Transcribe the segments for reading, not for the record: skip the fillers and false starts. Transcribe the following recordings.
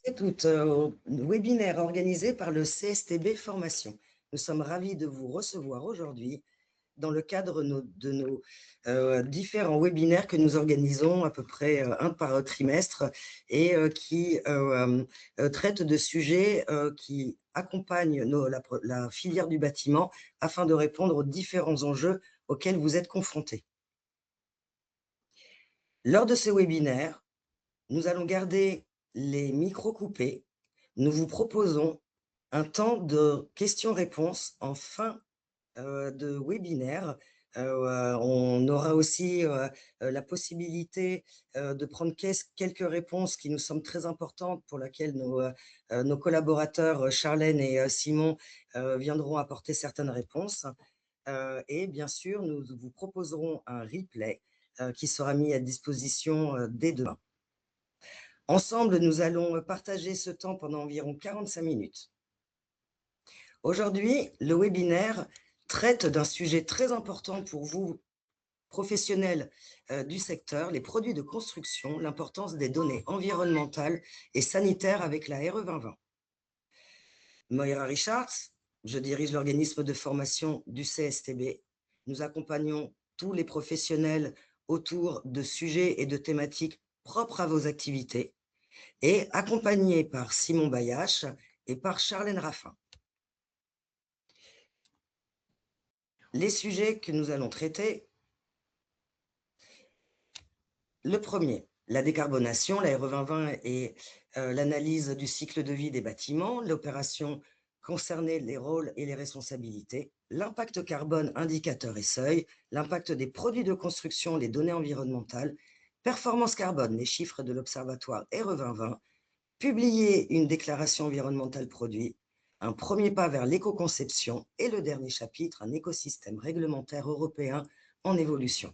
et toutes au webinaire organisé par le CSTB Formation. Nous sommes ravis de vous recevoir aujourd'hui dans le cadre de nos différents webinaires que nous organisons à peu près un par trimestre et qui traitent de sujets qui accompagnent la filière du bâtiment afin de répondre aux différents enjeux auxquels vous êtes confrontés. Lors de ce webinaire, nous allons garder les micros coupés. Nous vous proposons un temps de questions-réponses en fin de webinaire. On aura aussi la possibilité de prendre quelques réponses qui nous semblent très importantes, pour lesquelles nos collaborateurs Charlène et Simon viendront apporter certaines réponses. Et bien sûr, nous vous proposerons un replay qui sera mis à disposition dès demain. Ensemble, nous allons partager ce temps pendant environ 45 minutes. Aujourd'hui, le webinaire traite d'un sujet très important pour vous, professionnels du secteur, les produits de construction, l'importance des données environnementales et sanitaires avec la RE 2020. Moira Richards, je dirige l'organisme de formation du CSTB. Nous accompagnons tous les professionnels autour de sujets et de thématiques propres à vos activités, et accompagné par Simon Bayache et par Charlène Raffin. Les sujets que nous allons traiter, le premier, la décarbonation, la RE 2020 et l'analyse du cycle de vie des bâtiments, l'opération concernée, les rôles et les responsabilités, l'impact carbone, indicateurs et seuils, l'impact des produits de construction, les données environnementales, performance carbone, les chiffres de l'Observatoire RE 2020, publier une déclaration environnementale produit, un premier pas vers l'éco-conception et le dernier chapitre, un écosystème réglementaire européen en évolution.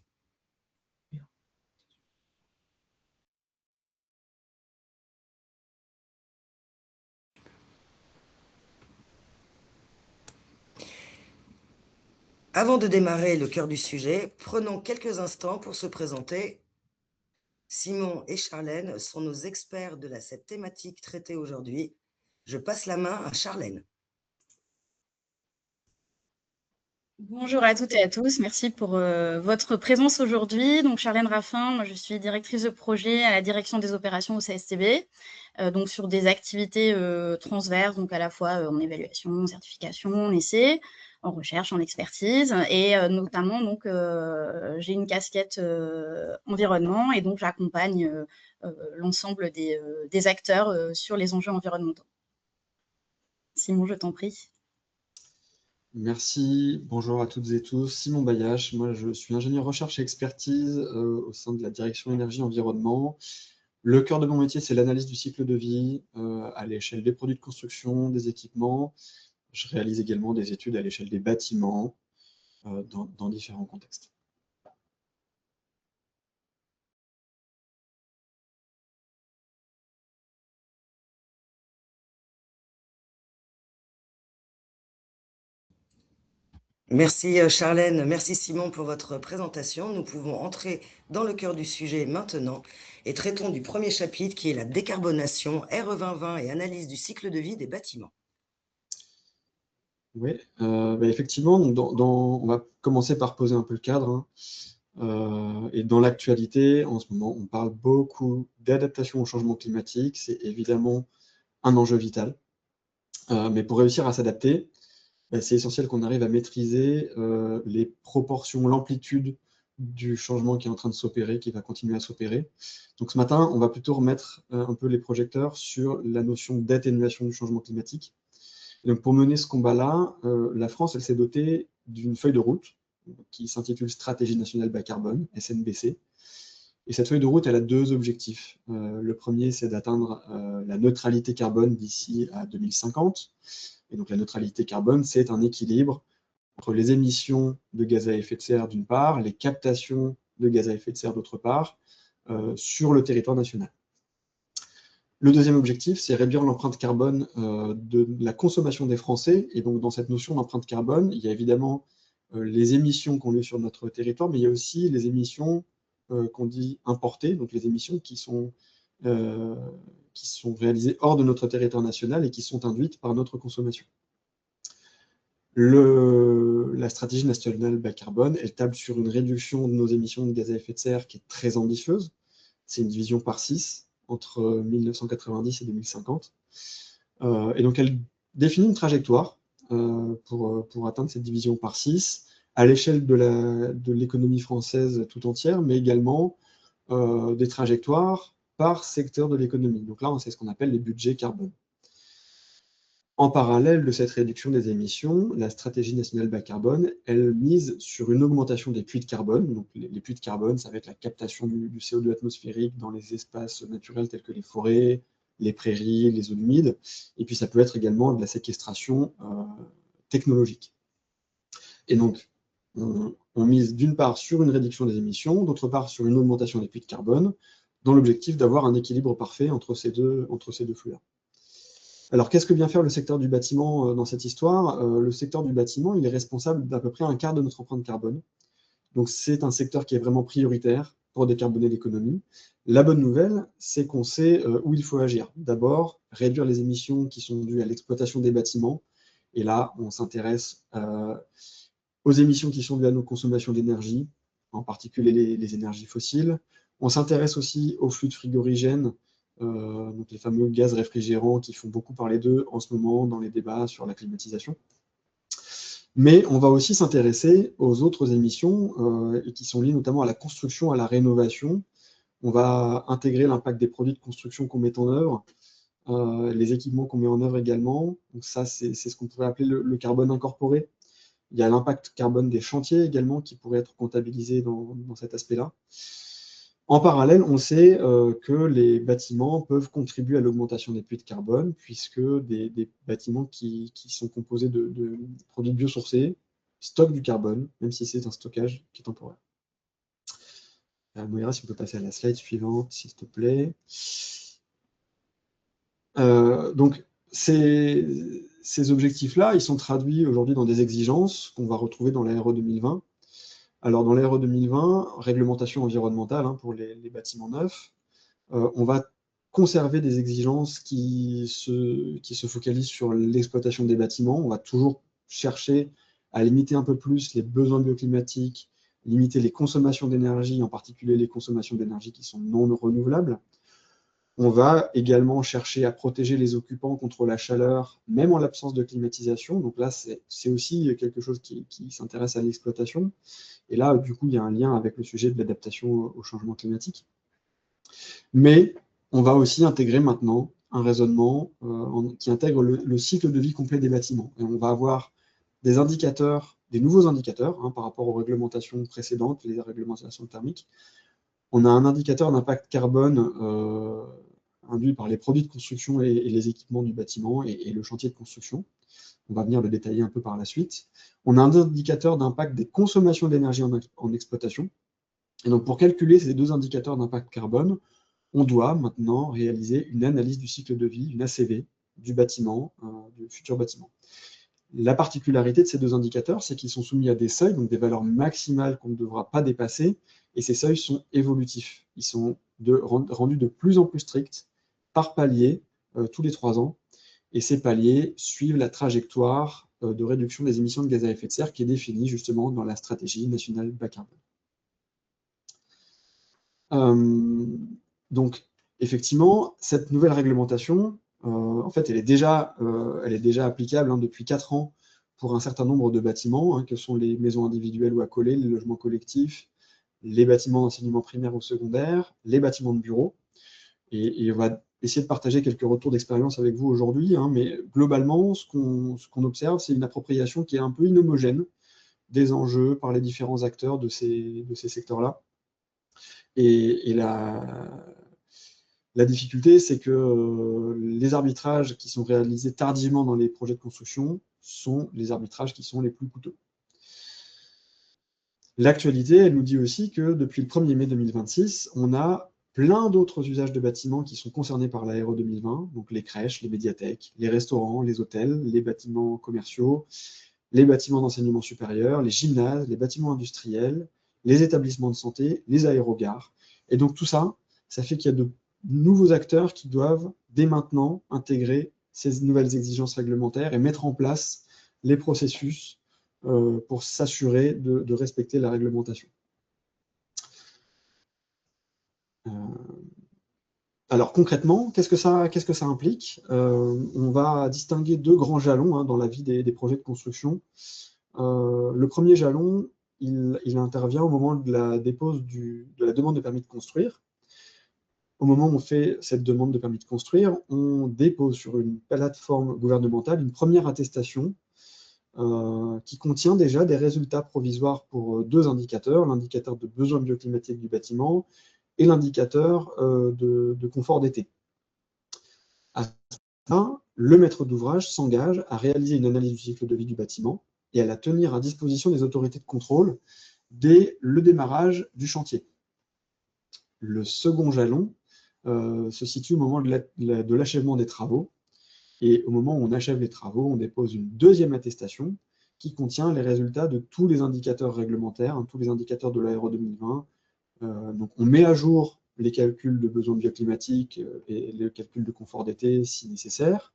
Avant de démarrer le cœur du sujet, prenons quelques instants pour se présenter. Simon et Charlène sont nos experts de cette thématique traitée aujourd'hui. Je passe la main à Charlène. Bonjour à toutes et à tous, merci pour votre présence aujourd'hui. Donc Charlène Raffin, moi je suis directrice de projet à la direction des opérations au CSTB, donc sur des activités transverses, donc à la fois en évaluation, en certification, en essai, en recherche, en expertise, et notamment donc j'ai une casquette environnement et donc j'accompagne l'ensemble des acteurs sur les enjeux environnementaux. Simon, je t'en prie. Merci, bonjour à toutes et tous. Simon Bayache, moi je suis ingénieur recherche et expertise au sein de la direction énergie-environnement. Le cœur de mon métier, c'est l'analyse du cycle de vie à l'échelle des produits de construction, des équipements. Je réalise également des études à l'échelle des bâtiments dans différents contextes. Merci Charlène, merci Simon pour votre présentation. Nous pouvons entrer dans le cœur du sujet maintenant et traitons du premier chapitre qui est la décarbonation, RE 2020 et analyse du cycle de vie des bâtiments. Oui, effectivement, on va commencer par poser un peu le cadre. Et dans l'actualité, en ce moment, on parle beaucoup d'adaptation au changement climatique. C'est évidemment un enjeu vital. Mais pour réussir à s'adapter, c'est essentiel qu'on arrive à maîtriser les proportions, l'amplitude du changement qui est en train de s'opérer, qui va continuer à s'opérer. Donc ce matin, on va plutôt remettre un peu les projecteurs sur la notion d'atténuation du changement climatique. Et donc pour mener ce combat-là, la France, elle s'est dotée d'une feuille de route qui s'intitule Stratégie nationale bas carbone, SNBC. Et cette feuille de route, elle a deux objectifs. Le premier, c'est d'atteindre la neutralité carbone d'ici à 2050. Et donc la neutralité carbone, c'est un équilibre entre les émissions de gaz à effet de serre d'une part, les captations de gaz à effet de serre d'autre part, sur le territoire national. Le deuxième objectif, c'est réduire l'empreinte carbone de la consommation des Français. Et donc dans cette notion d'empreinte carbone, il y a évidemment les émissions qu'on a sur notre territoire, mais il y a aussi les émissions qu'on dit importées, donc les émissions qui sont qui sont réalisées hors de notre territoire national et qui sont induites par notre consommation. La stratégie nationale bas carbone, elle table sur une réduction de nos émissions de gaz à effet de serre qui est très ambitieuse. C'est une division par 6 entre 1990 et 2050. Et donc, elle définit une trajectoire pour atteindre cette division par 6 à l'échelle de l'économie française tout entière, mais également des trajectoires par secteur de l'économie. Donc là, c'est ce qu'on appelle les budgets carbone. En parallèle de cette réduction des émissions, la stratégie nationale bas carbone, elle mise sur une augmentation des puits de carbone. Donc les puits de carbone, ça va être la captation du CO2 atmosphérique dans les espaces naturels tels que les forêts, les prairies, les zones humides. Et puis ça peut être également de la séquestration technologique. Et donc, on mise d'une part sur une réduction des émissions, d'autre part sur une augmentation des puits de carbone, dans l'objectif d'avoir un équilibre parfait entre ces deux flux-là. Alors, qu'est-ce que vient faire le secteur du bâtiment dans cette histoire? Le secteur du bâtiment, il est responsable d'à peu près un quart de notre empreinte carbone. Donc, c'est un secteur qui est vraiment prioritaire pour décarboner l'économie. La bonne nouvelle, c'est qu'on sait où il faut agir. D'abord, réduire les émissions qui sont dues à l'exploitation des bâtiments. Et là, on s'intéresse aux émissions qui sont dues à nos consommations d'énergie, en particulier les énergies fossiles. On s'intéresse aussi aux flux de frigorigènes, donc les fameux gaz réfrigérants qui font beaucoup parler d'eux en ce moment dans les débats sur la climatisation. Mais on va aussi s'intéresser aux autres émissions et qui sont liées notamment à la construction, à la rénovation. On va intégrer l'impact des produits de construction qu'on met en œuvre, les équipements qu'on met en œuvre également. Donc ça, c'est ce qu'on pourrait appeler le carbone incorporé. Il y a l'impact carbone des chantiers également qui pourrait être comptabilisé dans cet aspect-là. En parallèle, on sait que les bâtiments peuvent contribuer à l'augmentation des puits de carbone, puisque des bâtiments qui sont composés de produits biosourcés stockent du carbone, même si c'est un stockage qui est temporaire. Moira, si on peut passer à la slide suivante, s'il te plaît. Donc, ces objectifs-là, ils sont traduits aujourd'hui dans des exigences qu'on va retrouver dans la RE 2020. Alors, dans l'RE 2020, réglementation environnementale pour les bâtiments neufs, on va conserver des exigences qui se focalisent sur l'exploitation des bâtiments. On va toujours chercher à limiter un peu plus les besoins bioclimatiques, limiter les consommations d'énergie, en particulier les consommations d'énergie qui sont non renouvelables. On va également chercher à protéger les occupants contre la chaleur, même en l'absence de climatisation. Donc là, c'est aussi quelque chose qui s'intéresse à l'exploitation. Et là, du coup, il y a un lien avec le sujet de l'adaptation au changement climatique. Mais on va aussi intégrer maintenant un raisonnement qui intègre le cycle de vie complet des bâtiments. Et on va avoir des indicateurs, des nouveaux indicateurs par rapport aux réglementations précédentes, les réglementations thermiques. On a un indicateur d'impact carbone induit par les produits de construction et les équipements du bâtiment et le chantier de construction. On va venir le détailler un peu par la suite. On a un indicateur d'impact des consommations d'énergie en exploitation. Et donc, pour calculer ces deux indicateurs d'impact carbone, on doit maintenant réaliser une analyse du cycle de vie, une ACV, du bâtiment, du futur bâtiment. La particularité de ces deux indicateurs, c'est qu'ils sont soumis à des seuils, donc des valeurs maximales qu'on ne devra pas dépasser, et ces seuils sont évolutifs. Ils sont rendus de plus en plus stricts par palier tous les 3 ans, et ces paliers suivent la trajectoire de réduction des émissions de gaz à effet de serre qui est définie justement dans la stratégie nationale bas carbone. Donc, effectivement, cette nouvelle réglementation, en fait, elle est déjà applicable depuis 4 ans pour un certain nombre de bâtiments, que sont les maisons individuelles ou accolées, les logements collectifs, les bâtiments d'enseignement primaire ou secondaire, les bâtiments de bureaux. Et on va essayer de partager quelques retours d'expérience avec vous aujourd'hui, mais globalement, ce qu'on observe, c'est une appropriation qui est un peu inhomogène des enjeux par les différents acteurs de ces secteurs-là. Et la difficulté, c'est que les arbitrages qui sont réalisés tardivement dans les projets de construction sont les arbitrages qui sont les plus coûteux. L'actualité, elle nous dit aussi que depuis le 1er mai 2026, on a plein d'autres usages de bâtiments qui sont concernés par la RE 2020, donc les crèches, les médiathèques, les restaurants, les hôtels, les bâtiments commerciaux, les bâtiments d'enseignement supérieur, les gymnases, les bâtiments industriels, les établissements de santé, les aérogares. Et donc tout ça, ça fait qu'il y a de nouveaux acteurs qui doivent, dès maintenant, intégrer ces nouvelles exigences réglementaires et mettre en place les processus pour s'assurer de respecter la réglementation. Alors concrètement, qu'est-ce que ça implique? On va distinguer deux grands jalons dans la vie des projets de construction. Le premier jalon, il intervient au moment de la dépose de la demande de permis de construire. Au moment où on fait cette demande de permis de construire, on dépose sur une plateforme gouvernementale une première attestation qui contient déjà des résultats provisoires pour deux indicateurs, l'indicateur de besoin bioclimatique du bâtiment et l'indicateur de confort d'été. À ce moment-là, le maître d'ouvrage s'engage à réaliser une analyse du cycle de vie du bâtiment et à la tenir à disposition des autorités de contrôle dès le démarrage du chantier. Le second jalon se situe au moment de l'achèvement des travaux. Et au moment où on achève les travaux, on dépose une deuxième attestation qui contient les résultats de tous les indicateurs réglementaires, tous les indicateurs de l'ARO 2020. Donc on met à jour les calculs de besoins bioclimatiques et les calculs de confort d'été si nécessaire.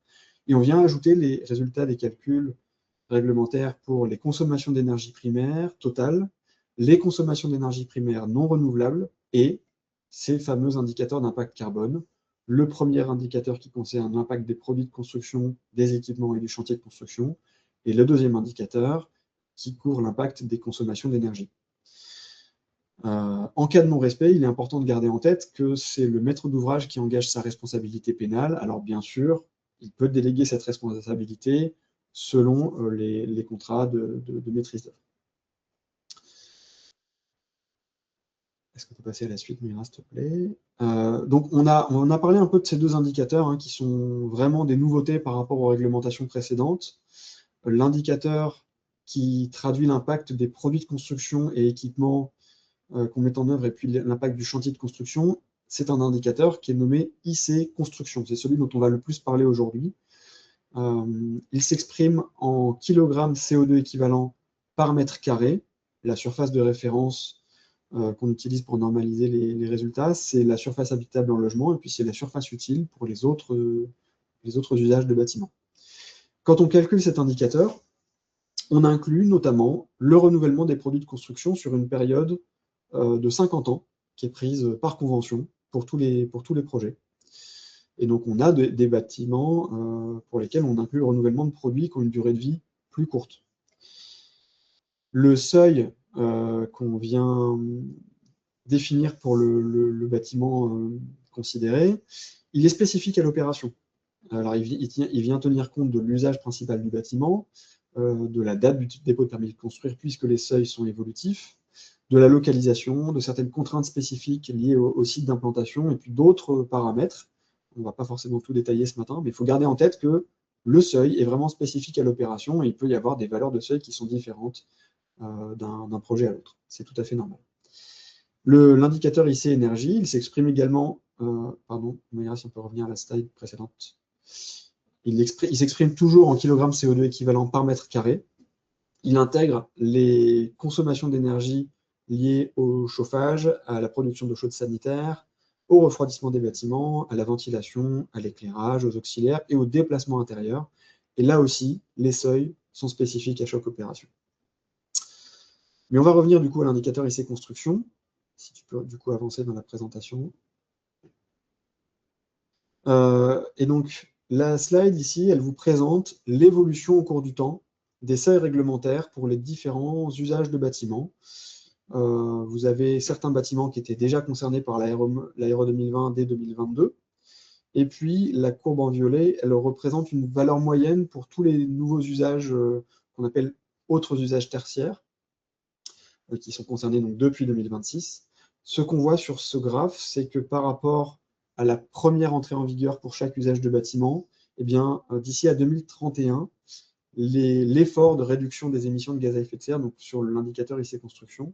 Et on vient ajouter les résultats des calculs réglementaires pour les consommations d'énergie primaire totales, les consommations d'énergie primaire non renouvelables et ces fameux indicateurs d'impact carbone. Le premier indicateur qui concerne l'impact des produits de construction, des équipements et du chantier de construction, et le deuxième indicateur qui couvre l'impact des consommations d'énergie. En cas de non-respect, il est important de garder en tête que c'est le maître d'ouvrage qui engage sa responsabilité pénale. Alors bien sûr, il peut déléguer cette responsabilité selon les contrats de maîtrise d'œuvre. Est-ce qu'on peut passer à la suite, Mira, s'il te plaît? Donc on a parlé un peu de ces deux indicateurs qui sont vraiment des nouveautés par rapport aux réglementations précédentes. L'indicateur qui traduit l'impact des produits de construction et équipements qu'on met en œuvre et puis l'impact du chantier de construction, c'est un indicateur qui est nommé IC Construction. C'est celui dont on va le plus parler aujourd'hui. Il s'exprime en kilogrammes CO2 équivalent par mètre carré. La surface de référence qu'on utilise pour normaliser les résultats, c'est la surface habitable en logement et puis c'est la surface utile pour les autres usages de bâtiments. Quand on calcule cet indicateur, on inclut notamment le renouvellement des produits de construction sur une période de 50 ans, qui est prise par convention pour tous les projets. Et donc, on a des bâtiments pour lesquels on inclut le renouvellement de produits qui ont une durée de vie plus courte. Le seuil qu'on vient définir pour le bâtiment considéré, il est spécifique à l'opération. Alors, il vient tenir compte de l'usage principal du bâtiment, de la date du dépôt de permis de construire, puisque les seuils sont évolutifs, de la localisation, de certaines contraintes spécifiques liées au site d'implantation, et puis d'autres paramètres. On ne va pas forcément tout détailler ce matin, mais il faut garder en tête que le seuil est vraiment spécifique à l'opération, et il peut y avoir des valeurs de seuil qui sont différentes d'un projet à l'autre. C'est tout à fait normal. L'indicateur IC énergie, il s'exprime également, pardon, si on peut revenir à la slide précédente. Il s'exprime toujours en kilogrammes CO2 équivalent par mètre carré. Il intègre les consommations d'énergie liées au chauffage, à la production d'eau chaude sanitaire, au refroidissement des bâtiments, à la ventilation, à l'éclairage, aux auxiliaires et au déplacement intérieur. Et là aussi, les seuils sont spécifiques à chaque opération. Mais on va revenir du coup à l'indicateur IC Construction, si tu peux du coup avancer dans la présentation. Et donc, la slide ici, elle vous présente l'évolution au cours du temps des seuils réglementaires pour les différents usages de bâtiments. Vous avez certains bâtiments qui étaient déjà concernés par l'ARO 2020 dès 2022. Et puis, la courbe en violet, elle représente une valeur moyenne pour tous les nouveaux usages qu'on appelle autres usages tertiaires, qui sont concernés donc depuis 2026. Ce qu'on voit sur ce graphe, c'est que par rapport à la première entrée en vigueur pour chaque usage de bâtiment, eh bien, d'ici à 2031, l'effort de réduction des émissions de gaz à effet de serre, donc sur l'indicateur IC Construction,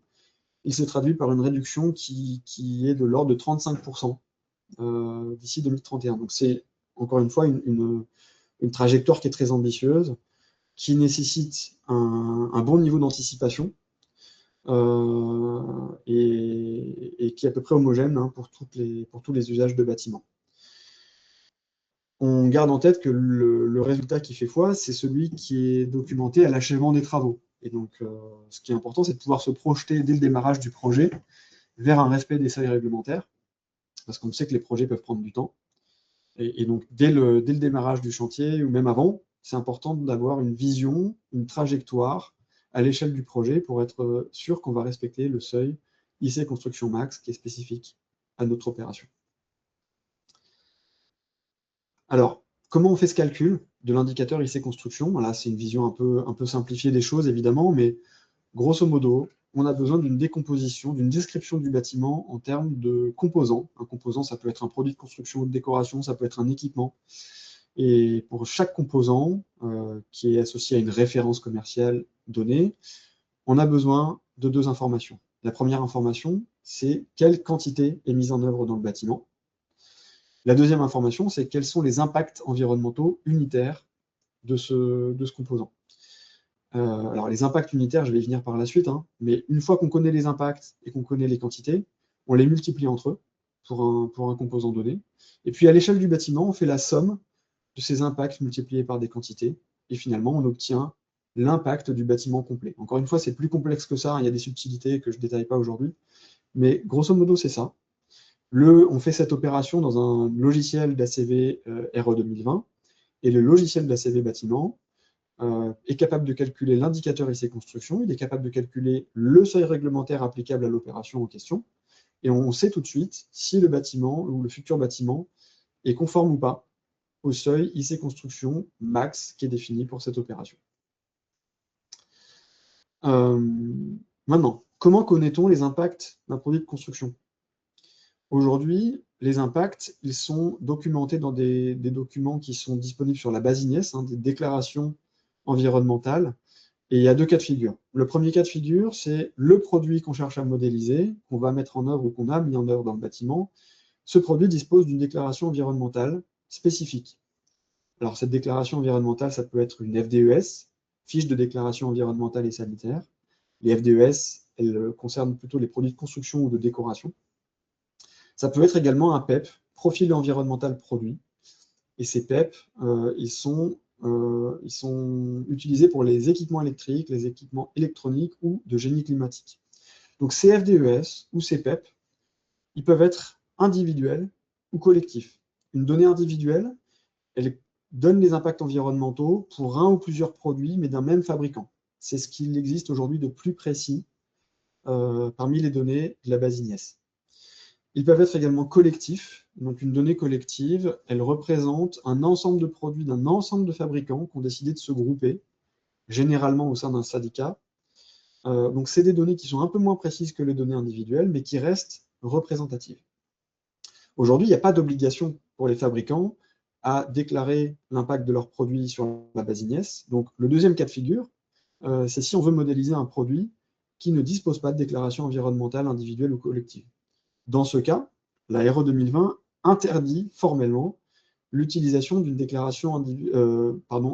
il se traduit par une réduction qui est de l'ordre de 35% d'ici 2031. Donc c'est encore une fois une trajectoire qui est très ambitieuse, qui nécessite un bon niveau d'anticipation, et qui est à peu près homogène hein, pour tous les usages de bâtiments. On garde en tête que le résultat qui fait foi, c'est celui qui est documenté à l'achèvement des travaux. Et donc, ce qui est important, c'est de pouvoir se projeter dès le démarrage du projet vers un respect des seuils réglementaires, parce qu'on sait que les projets peuvent prendre du temps. Et donc, dès le démarrage du chantier, ou même avant, c'est important d'avoir une vision, une trajectoire à l'échelle du projet pour être sûr qu'on va respecter le seuil IC Construction Max qui est spécifique à notre opération. Alors, comment on fait ce calcul de l'indicateur IC Construction? Là, c'est une vision un peu simplifiée des choses, évidemment, mais grosso modo, on a besoin d'une décomposition, d'une description du bâtiment en termes de composants. Un composant, ça peut être un produit de construction ou de décoration, ça peut être un équipement. Et pour chaque composant qui est associé à une référence commerciale donnée, on a besoin de deux informations. La première information, c'est quelle quantité est mise en œuvre dans le bâtiment. La deuxième information, c'est quels sont les impacts environnementaux unitaires de ce composant. Alors les impacts unitaires, je vais y venir par la suite, hein, mais une fois qu'on connaît les impacts et qu'on connaît les quantités, on les multiplie entre eux pour un composant donné. Et puis à l'échelle du bâtiment, on fait la somme de ces impacts multipliés par des quantités, et finalement on obtient l'impact du bâtiment complet. Encore une fois, c'est plus complexe que ça, il y a des subtilités que je ne détaille pas aujourd'hui, mais grosso modo c'est ça. On fait cette opération dans un logiciel d'ACV RE 2020, et le logiciel d'ACV bâtiment est capable de calculer l'indicateur IC Construction, il est capable de calculer le seuil réglementaire applicable à l'opération en question, et on sait tout de suite si le bâtiment ou le futur bâtiment est conforme ou pas au seuil IC Construction max qui est défini pour cette opération. Maintenant, comment connaît-on les impacts d'un produit de construction? Aujourd'hui, les impacts, ils sont documentés dans des documents qui sont disponibles sur la base INES, hein, des déclarations environnementales, et il y a deux cas de figure. Le premier cas de figure, c'est le produit qu'on cherche à modéliser, qu'on va mettre en œuvre ou qu'on a mis en œuvre dans le bâtiment. Ce produit dispose d'une déclaration environnementale spécifique. Alors, cette déclaration environnementale, ça peut être une FDES, fiche de déclaration environnementale et sanitaire. Les FDES, elles concernent plutôt les produits de construction ou de décoration. Ça peut être également un PEP, profil environnemental produit. Et ces PEP, ils sont utilisés pour les équipements électriques, les équipements électroniques ou de génie climatique. Donc, ces FDES ou ces PEP, ils peuvent être individuels ou collectifs. Une donnée individuelle, elle donne les impacts environnementaux pour un ou plusieurs produits, mais d'un même fabricant. C'est ce qu'il existe aujourd'hui de plus précis parmi les données de la base INES. Ils peuvent être également collectifs. Donc une donnée collective, elle représente un ensemble de produits d'un ensemble de fabricants qui ont décidé de se grouper, généralement au sein d'un syndicat. Donc c'est des données qui sont un peu moins précises que les données individuelles, mais qui restent représentatives. Aujourd'hui, il n'y a pas d'obligation pour les fabricants à déclarer l'impact de leurs produits sur la base INES. Donc le deuxième cas de figure, c'est si on veut modéliser un produit qui ne dispose pas de déclaration environnementale individuelle ou collective. Dans ce cas, la RE 2020 interdit formellement l'utilisation d'une déclaration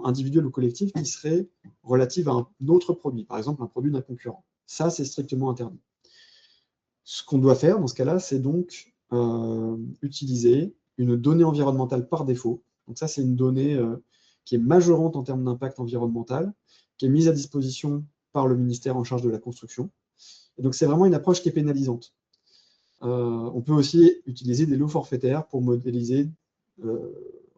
individuelle ou collective qui serait relative à un autre produit, par exemple un produit d'un concurrent. Ça, c'est strictement interdit. Ce qu'on doit faire dans ce cas-là, c'est donc utiliser une donnée environnementale par défaut. Donc ça, c'est une donnée qui est majorante en termes d'impact environnemental, qui est mise à disposition par le ministère en charge de la construction. Et donc c'est vraiment une approche qui est pénalisante. On peut aussi utiliser des lots forfaitaires pour modéliser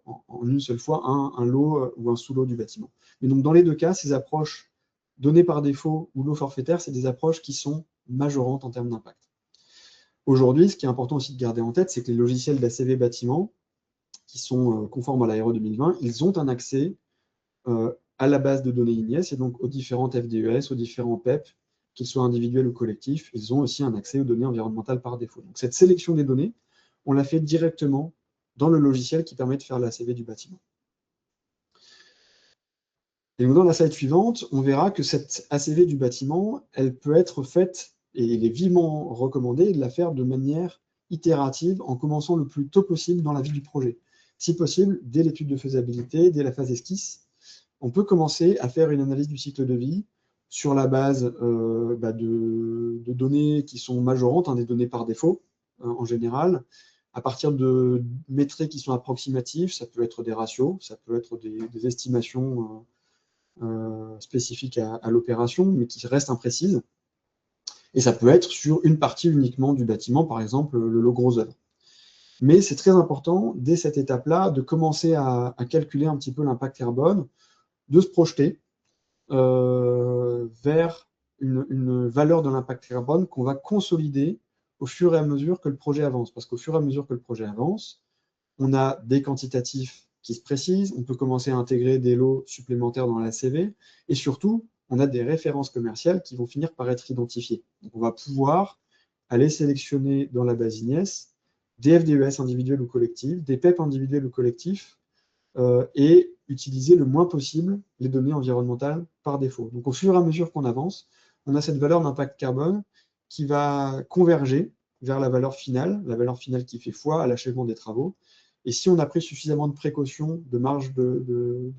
en une seule fois un lot ou un sous-lot du bâtiment. Mais donc dans les deux cas, ces approches données par défaut ou lots forfaitaires, c'est des approches qui sont majorantes en termes d'impact. Aujourd'hui, ce qui est important aussi de garder en tête, c'est que les logiciels d'ACV bâtiment qui sont conformes à la RE 2020, ils ont un accès à la base de données INES et donc aux différentes FDES, aux différents PEP, qu'ils soient individuels ou collectifs, ils ont aussi un accès aux données environnementales par défaut. Donc cette sélection des données, on la fait directement dans le logiciel qui permet de faire l'ACV du bâtiment. Et donc dans la slide suivante, on verra que cette ACV du bâtiment, elle peut être faite, et il est vivement recommandé de la faire de manière itérative, en commençant le plus tôt possible dans la vie du projet. Si possible, dès l'étude de faisabilité, dès la phase esquisse, on peut commencer à faire une analyse du cycle de vie sur la base de données qui sont majorantes, des données par défaut en général, à partir de métriques qui sont approximatifs. Ça peut être des ratios, ça peut être des estimations spécifiques à l'opération, mais qui restent imprécises. Et ça peut être sur une partie uniquement du bâtiment, par exemple le lot gros œuvre. Mais c'est très important, dès cette étape-là, de commencer à calculer un petit peu l'impact carbone, de se projeter vers une valeur de l'impact carbone qu'on va consolider au fur et à mesure que le projet avance. Parce qu'au fur et à mesure que le projet avance, on a des quantitatifs qui se précisent, on peut commencer à intégrer des lots supplémentaires dans la CV, et surtout, on a des références commerciales qui vont finir par être identifiées. Donc on va pouvoir aller sélectionner dans la base INES des FDES individuels ou collectifs, des PEP individuels ou collectifs, et utiliser le moins possible les données environnementales par défaut. Donc au fur et à mesure qu'on avance, on a cette valeur d'impact carbone qui va converger vers la valeur finale qui fait foi à l'achèvement des travaux. Et si on a pris suffisamment de précautions, de marge de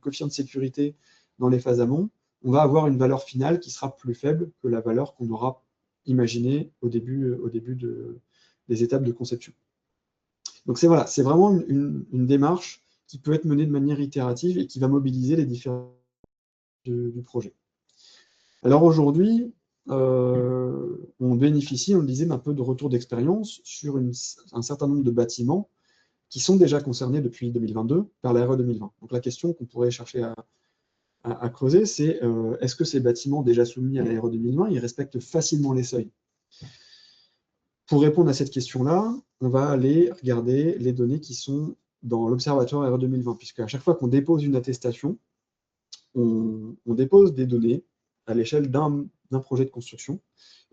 coefficient de sécurité dans les phases amont, on va avoir une valeur finale qui sera plus faible que la valeur qu'on aura imaginée au début des étapes de conception. Donc c'est vraiment une démarche qui peut être menée de manière itérative et qui va mobiliser les différents du projet. Alors aujourd'hui, on bénéficie, on le disait, d'un peu de retour d'expérience sur un certain nombre de bâtiments qui sont déjà concernés depuis 2022 par la RE 2020. Donc la question qu'on pourrait chercher à creuser, c'est est-ce que ces bâtiments déjà soumis à la RE 2020, ils respectent facilement les seuils? Pour répondre à cette question-là, on va aller regarder les données qui sont dans l'Observatoire RE 2020, puisque à chaque fois qu'on dépose une attestation, on dépose des données à l'échelle d'un projet de construction,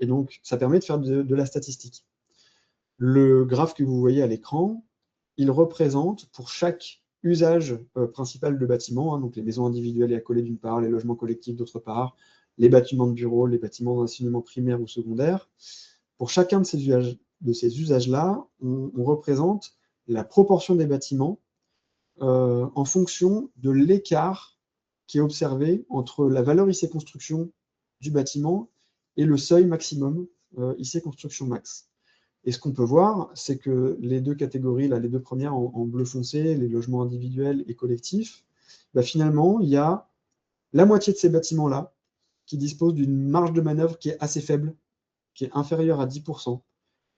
et donc ça permet de faire de la statistique. Le graphe que vous voyez à l'écran, il représente pour chaque usage principal de bâtiment, donc les maisons individuelles et accolées d'une part, les logements collectifs d'autre part, les bâtiments de bureaux, les bâtiments d'enseignement primaire ou secondaire. Pour chacun de ces usages-là, on représente la proportion des bâtiments en fonction de l'écart qui est observé entre la valeur IC construction du bâtiment et le seuil maximum IC construction max. Et ce qu'on peut voir, c'est que les deux catégories, là, les deux premières en bleu foncé, les logements individuels et collectifs, finalement, il y a la moitié de ces bâtiments-là qui disposent d'une marge de manœuvre qui est assez faible, qui est inférieure à 10%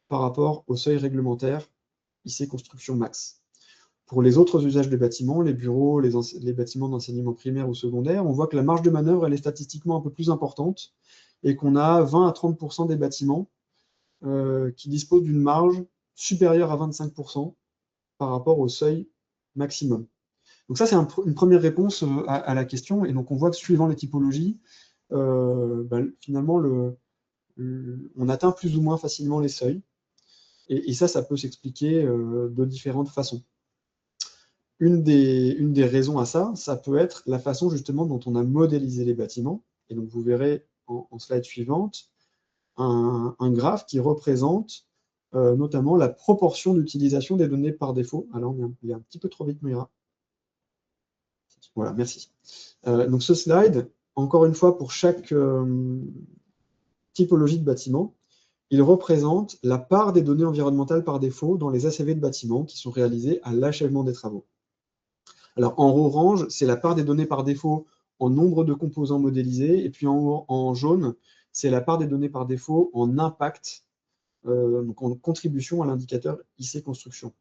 par rapport au seuil réglementaire IC construction max. Pour les autres usages de bâtiments, les bureaux, les bâtiments d'enseignement primaire ou secondaire, on voit que la marge de manœuvre, elle est statistiquement un peu plus importante et qu'on a 20 à 30% des bâtiments qui disposent d'une marge supérieure à 25% par rapport au seuil maximum. Donc ça, c'est une première réponse à la question. Et donc, on voit que suivant les typologies, finalement, on atteint plus ou moins facilement les seuils. Et ça peut s'expliquer de différentes façons. Une des raisons à ça peut être la façon justement dont on a modélisé les bâtiments. Et donc, vous verrez en slide suivante un graphe qui représente notamment la proportion d'utilisation des données par défaut. Alors, il est un petit peu trop vite, Moira. Voilà, merci. Donc, ce slide, encore une fois, pour chaque typologie de bâtiment, il représente la part des données environnementales par défaut dans les ACV de bâtiments qui sont réalisés à l'achèvement des travaux. Alors, en orange, c'est la part des données par défaut en nombre de composants modélisés, et puis en jaune, c'est la part des données par défaut en impact, donc en contribution à l'indicateur IC construction.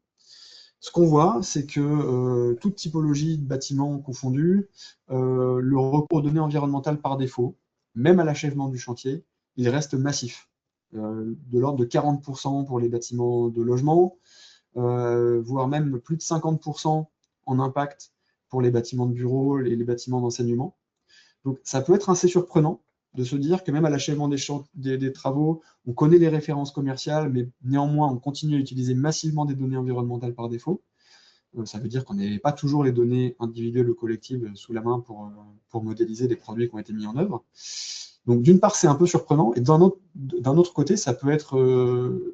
Ce qu'on voit, c'est que toute typologie de bâtiments confondus, le recours aux données environnementales par défaut, même à l'achèvement du chantier, il reste massif, de l'ordre de 40% pour les bâtiments de logement, voire même plus de 50% en impact pour les bâtiments de bureaux et les bâtiments d'enseignement. Donc ça peut être assez surprenant de se dire que même à l'achèvement des travaux, on connaît les références commerciales, mais néanmoins on continue à utiliser massivement des données environnementales par défaut. Ça veut dire qu'on n'avait pas toujours les données individuelles ou collectives sous la main pour modéliser des produits qui ont été mis en œuvre. Donc d'une part, c'est un peu surprenant, et d'un autre côté, ça peut être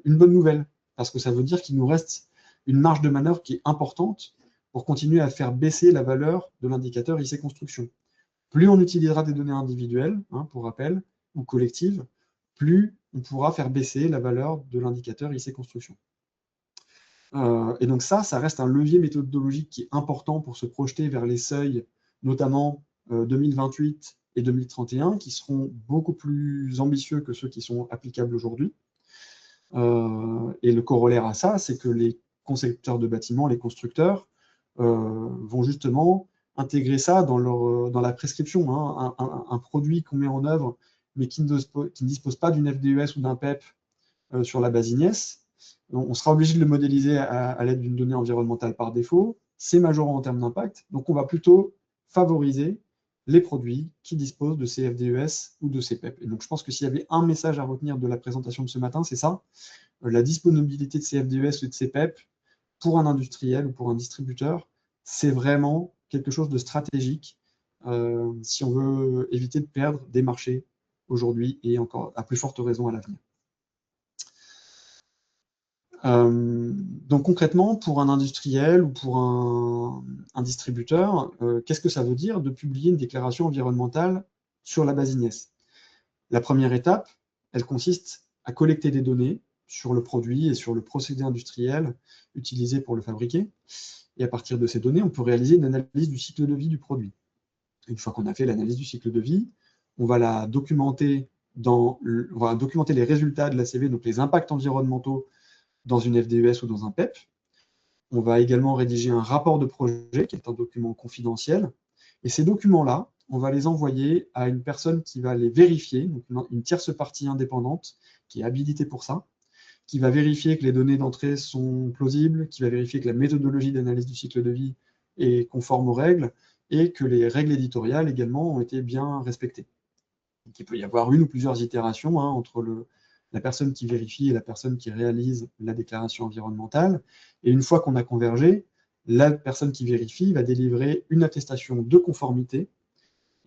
une bonne nouvelle, parce que ça veut dire qu'il nous reste une marge de manœuvre qui est importante pour continuer à faire baisser la valeur de l'indicateur IC construction. Plus on utilisera des données individuelles, hein, pour rappel, ou collectives, plus on pourra faire baisser la valeur de l'indicateur IC Construction. Et donc ça reste un levier méthodologique qui est important pour se projeter vers les seuils, notamment 2028 et 2031, qui seront beaucoup plus ambitieux que ceux qui sont applicables aujourd'hui. Et le corollaire à ça, c'est que les concepteurs de bâtiments, les constructeurs, vont justement intégrer ça dans la prescription, hein. Un produit qu'on met en œuvre, mais qui ne dispose pas d'une FDES ou d'un PEP sur la base INES, on sera obligé de le modéliser à l'aide d'une donnée environnementale par défaut. C'est majorant en termes d'impact, donc on va plutôt favoriser les produits qui disposent de ces FDES ou de ces PEP. Et donc je pense que s'il y avait un message à retenir de la présentation de ce matin, c'est ça. La disponibilité de ces FDES ou de ces PEP pour un industriel ou pour un distributeur, c'est vraiment quelque chose de stratégique si on veut éviter de perdre des marchés aujourd'hui et encore à plus forte raison à l'avenir. Donc concrètement, pour un industriel ou pour un distributeur, qu'est-ce que ça veut dire de publier une déclaration environnementale sur la base INES? La première étape, elle consiste à collecter des données sur le produit et sur le procédé industriel utilisé pour le fabriquer. Et à partir de ces données, on peut réaliser une analyse du cycle de vie du produit. Une fois qu'on a fait l'analyse du cycle de vie, on va documenter les résultats de la CV, donc les impacts environnementaux dans une FDES ou dans un PEP. On va également rédiger un rapport de projet, qui est un document confidentiel. Et ces documents-là, on va les envoyer à une personne qui va les vérifier, donc une tierce partie indépendante qui est habilitée pour ça, qui va vérifier que les données d'entrée sont plausibles, qui va vérifier que la méthodologie d'analyse du cycle de vie est conforme aux règles et que les règles éditoriales également ont été bien respectées. Donc, il peut y avoir une ou plusieurs itérations entre la personne qui vérifie et la personne qui réalise la déclaration environnementale. Et une fois qu'on a convergé, la personne qui vérifie va délivrer une attestation de conformité.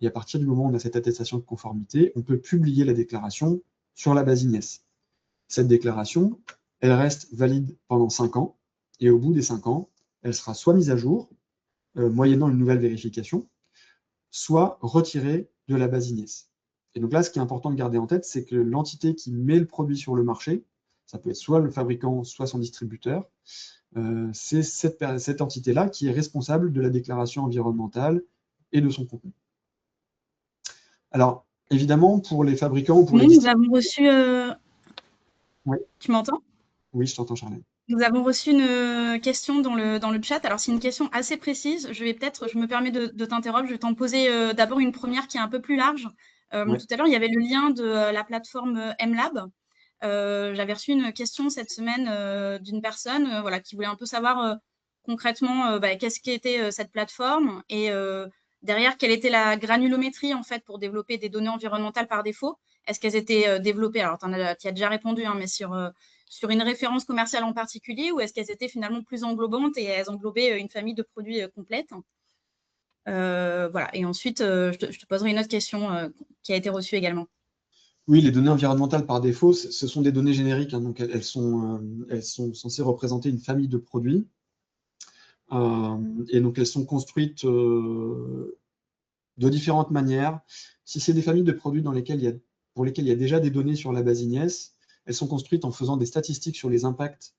Et à partir du moment où on a cette attestation de conformité, on peut publier la déclaration sur la base INES. Cette déclaration, elle reste valide pendant 5 ans. Et au bout des 5 ans, elle sera soit mise à jour, moyennant une nouvelle vérification, soit retirée de la base INES. Et donc là, ce qui est important de garder en tête, c'est que l'entité qui met le produit sur le marché, ça peut être soit le fabricant, soit son distributeur, c'est cette entité-là qui est responsable de la déclaration environnementale et de son contenu. Alors, évidemment, pour les fabricants ou pour les distributeurs... Nous avons reçu... Oui. Tu m'entends? Oui, je t'entends, Charlène. Nous avons reçu une question dans le chat. Alors, c'est une question assez précise. Je me permets de t'interrompre. Je vais t'en poser d'abord une première qui est un peu plus large. Ouais. Tout à l'heure, il y avait le lien de la plateforme MLab. J'avais reçu une question cette semaine d'une personne qui voulait un peu savoir concrètement qu'est-ce qu'était cette plateforme et derrière, quelle était la granulométrie en fait pour développer des données environnementales par défaut. Est-ce qu'elles étaient développées? Alors, tu as déjà répondu, hein, mais sur une référence commerciale en particulier, ou est-ce qu'elles étaient finalement plus englobantes et elles englobaient une famille de produits complète? Voilà. Et ensuite, je te poserai une autre question qui a été reçue également. Oui, les données environnementales par défaut, ce sont des données génériques, hein, donc elles sont censées représenter une famille de produits. Et donc elles sont construites de différentes manières. Si c'est des familles de produits pour lesquelles il y a déjà des données sur la base INES, elles sont construites en faisant des statistiques sur les impacts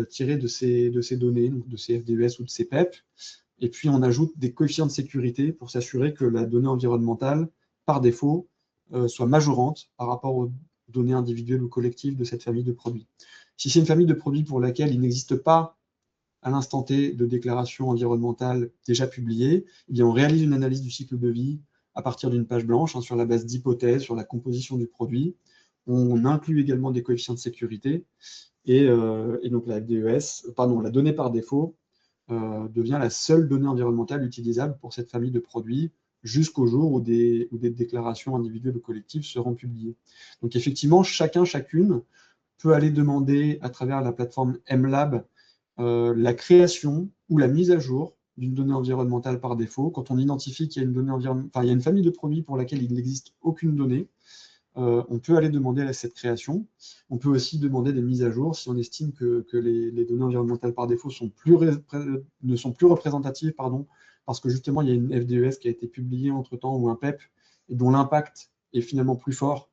tirés de ces données, donc de ces FDES ou de ces PEP. Et puis on ajoute des coefficients de sécurité pour s'assurer que la donnée environnementale, par défaut, soit majorante par rapport aux données individuelles ou collectives de cette famille de produits. Si c'est une famille de produits pour laquelle il n'existe pas à l'instant T de déclaration environnementale déjà publiée, eh bien on réalise une analyse du cycle de vie à partir d'une page blanche sur la base d'hypothèses sur la composition du produit. On inclut également des coefficients de sécurité et donc la donnée par défaut devient la seule donnée environnementale utilisable pour cette famille de produits jusqu'au jour où des déclarations individuelles ou collectives seront publiées. Donc effectivement, chacune peut aller demander à travers la plateforme MLab la création ou la mise à jour d'une donnée environnementale par défaut. Quand on identifie qu'il y a une donnée il y a une famille de produits pour laquelle il n'existe aucune donnée, on peut aller demander cette création. On peut aussi demander des mises à jour si on estime que les données environnementales par défaut ne sont plus représentatives, pardon, parce que justement, il y a une FDES qui a été publiée entre-temps, ou un PEP, et dont l'impact est finalement plus fort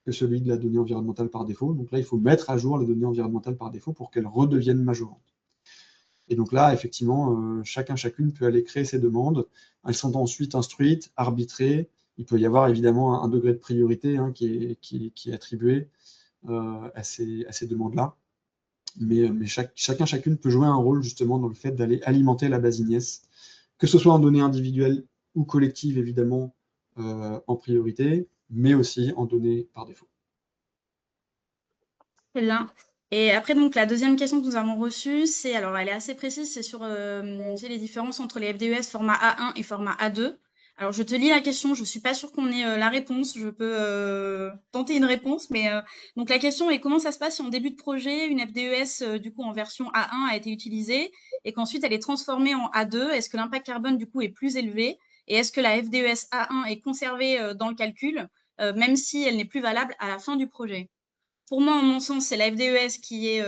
que celui de la donnée environnementale par défaut. Donc là, il faut mettre à jour la donnée environnementale par défaut pour qu'elle redevienne majorante. Et donc là, effectivement, chacune peut aller créer ses demandes. Elles sont ensuite instruites, arbitrées. Il peut y avoir évidemment un degré de priorité qui est attribué à ces demandes-là. Mais chacune peut jouer un rôle justement dans le fait d'aller alimenter la base INES, que ce soit en données individuelles ou collectives, évidemment, en priorité, mais aussi en données par défaut. Très bien. Et après, donc, la deuxième question que nous avons reçue, c'est, alors elle est assez précise, c'est sur les différences entre les FDES format A1 et format A2. Alors, je te lis la question, je ne suis pas sûre qu'on ait la réponse, je peux tenter une réponse, mais donc la question est comment ça se passe si en début de projet, une FDES du coup en version A1 a été utilisée et qu'ensuite elle est transformée en A2, est-ce que l'impact carbone du coup est plus élevé et est-ce que la FDES A1 est conservée dans le calcul, même si elle n'est plus valable à la fin du projet? Pour moi, en mon sens, c'est la FDES qui est,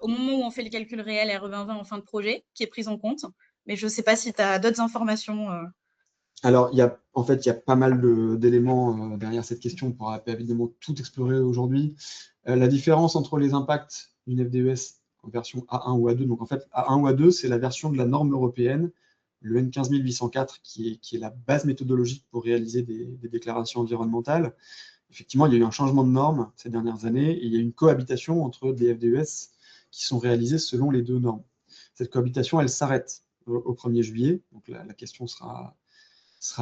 au moment où on fait le calcul réel RE2020 en fin de projet, qui est prise en compte. Mais je ne sais pas si tu as d'autres informations. Alors, en fait, il y a pas mal d'éléments derrière cette question. On ne pourra pas évidemment tout explorer aujourd'hui. La différence entre les impacts d'une FDES en version A1 ou A2, donc en fait, A1 ou A2, c'est la version de la norme européenne, le N15804, qui est la base méthodologique pour réaliser des déclarations environnementales. Effectivement, il y a eu un changement de norme ces dernières années et il y a une cohabitation entre des FDES qui sont réalisées selon les deux normes. Cette cohabitation, elle s'arrête au 1er juillet, donc la question sera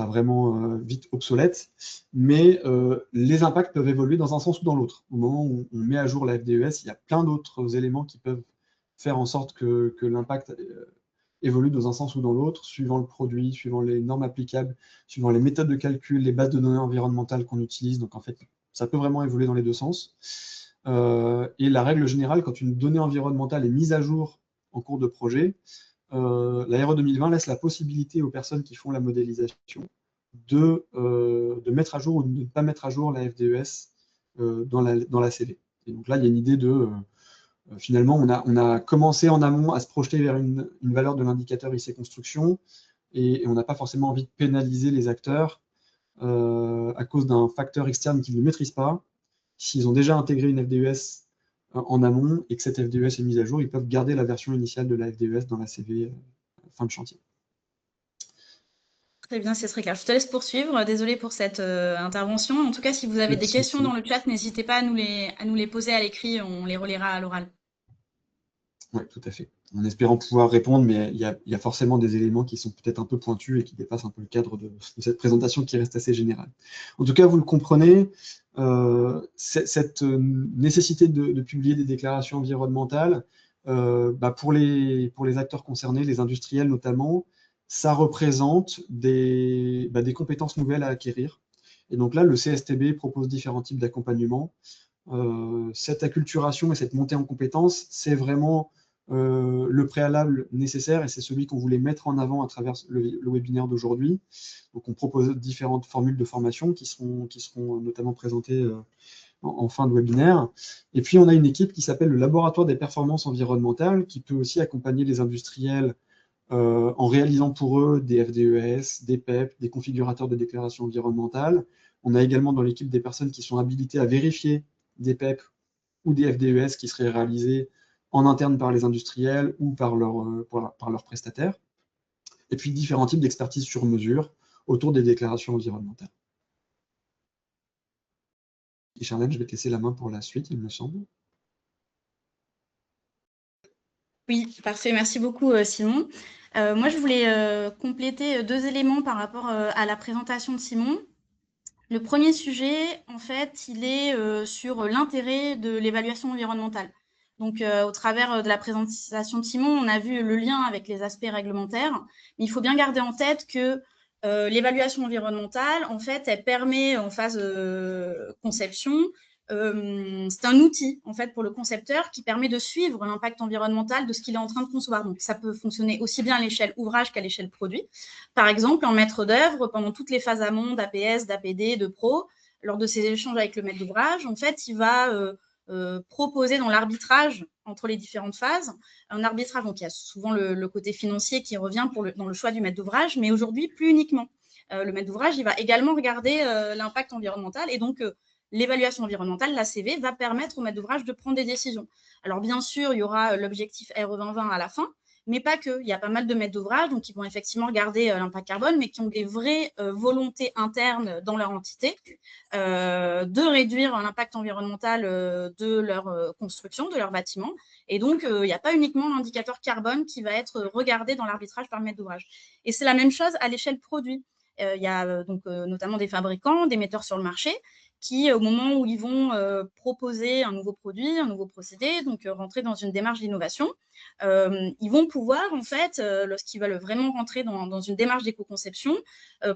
vraiment vite obsolète, mais les impacts peuvent évoluer dans un sens ou dans l'autre. Au moment où on met à jour la FDES, il y a plein d'autres éléments qui peuvent faire en sorte que l'impact évolue dans un sens ou dans l'autre, suivant le produit, suivant les normes applicables, suivant les méthodes de calcul, les bases de données environnementales qu'on utilise. Donc en fait, ça peut vraiment évoluer dans les deux sens. Et la règle générale, quand une donnée environnementale est mise à jour en cours de projet, la RE 2020 laisse la possibilité aux personnes qui font la modélisation de mettre à jour ou de ne pas mettre à jour la FDES dans la CV. Et donc là, il y a une idée de finalement, on a commencé en amont à se projeter vers une valeur de l'indicateur IC Construction et on n'a pas forcément envie de pénaliser les acteurs à cause d'un facteur externe qu'ils ne maîtrisent pas. S'ils ont déjà intégré une FDES en amont et que cette FDES est mise à jour, ils peuvent garder la version initiale de la FDES dans la CV fin de chantier. Très bien, c'est très clair. Je te laisse poursuivre. Désolée pour cette intervention. En tout cas, si vous avez des questions dans le chat, n'hésitez pas à nous les poser à l'écrit. On les relaiera à l'oral. Oui, tout à fait. En espérant pouvoir répondre, mais il y a forcément des éléments qui sont peut-être un peu pointus et qui dépassent un peu le cadre de cette présentation qui reste assez générale. En tout cas, vous le comprenez, cette nécessité de publier des déclarations environnementales, pour les acteurs concernés, les industriels notamment, ça représente des compétences nouvelles à acquérir. Et donc là, le CSTB propose différents types d'accompagnement. Cette acculturation et cette montée en compétences, c'est vraiment le préalable nécessaire et c'est celui qu'on voulait mettre en avant à travers le webinaire d'aujourd'hui. Donc on propose différentes formules de formation qui seront notamment présentées en fin de webinaire. Et puis on a une équipe qui s'appelle le Laboratoire des performances environnementales qui peut aussi accompagner les industriels en réalisant pour eux des FDES, des PEP, des configurateurs de déclaration environnementale. On a également dans l'équipe des personnes qui sont habilitées à vérifier des PEP ou des FDES qui seraient réalisés en interne par les industriels ou par leurs prestataires. Et puis différents types d'expertise sur mesure autour des déclarations environnementales. Et Charlène, je vais te laisser la main pour la suite, il me semble. Oui, parfait. Merci beaucoup, Simon. Moi, je voulais compléter deux éléments par rapport à la présentation de Simon. Le premier sujet, en fait, il est sur l'intérêt de l'évaluation environnementale. Donc, au travers de la présentation de Simon, on a vu le lien avec les aspects réglementaires. Mais il faut bien garder en tête que l'évaluation environnementale, en fait, elle permet en phase conception, c'est un outil en fait pour le concepteur qui permet de suivre l'impact environnemental de ce qu'il est en train de concevoir. Donc, ça peut fonctionner aussi bien à l'échelle ouvrage qu'à l'échelle produit. Par exemple, en maître d'œuvre, pendant toutes les phases amont d'APS, d'APD, de pro, lors de ses échanges avec le maître d'ouvrage, en fait, il va proposer dans l'arbitrage entre les différentes phases, un arbitrage, donc il y a souvent le côté financier qui revient dans le choix du maître d'ouvrage, mais aujourd'hui, plus uniquement. Le maître d'ouvrage, il va également regarder l'impact environnemental et donc l'évaluation environnementale, l'ACV, va permettre au maître d'ouvrage de prendre des décisions. Alors bien sûr, il y aura l'objectif RE 2020 à la fin, mais pas que. Il y a pas mal de maîtres d'ouvrage qui vont effectivement regarder l'impact carbone, mais qui ont des vraies volontés internes dans leur entité de réduire l'impact environnemental de leur construction, de leur bâtiment. Et donc, il n'y a pas uniquement l'indicateur carbone qui va être regardé dans l'arbitrage par le maître d'ouvrage. Et c'est la même chose à l'échelle produit. Il y a notamment des fabricants, des metteurs sur le marché, qui, au moment où ils vont proposer un nouveau produit, un nouveau procédé, donc rentrer dans une démarche d'innovation, ils vont pouvoir, en fait, lorsqu'ils veulent vraiment rentrer dans une démarche d'éco-conception,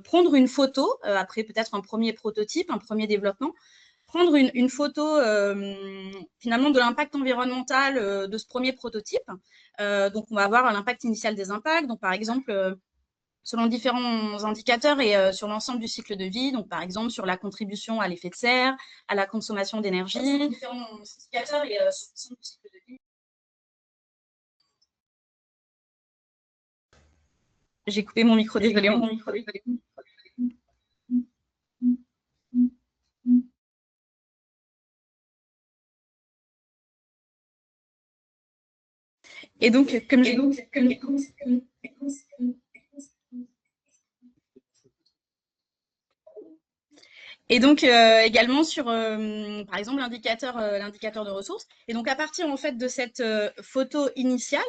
prendre une photo, après peut-être un premier prototype, un premier développement, prendre une photo finalement de l'impact environnemental de ce premier prototype. Donc, on va avoir l'impact initial des impacts. Donc, par exemple, selon différents indicateurs et sur l'ensemble du cycle de vie, donc par exemple sur la contribution à l'effet de serre, à la consommation d'énergie, différents indicateurs et sur l'ensemble du cycle de vie. J'ai coupé mon micro, désolé. Et donc, comme je... Et donc, également sur, par exemple, l'indicateur de ressources. Et donc, à partir, en fait, de cette photo initiale,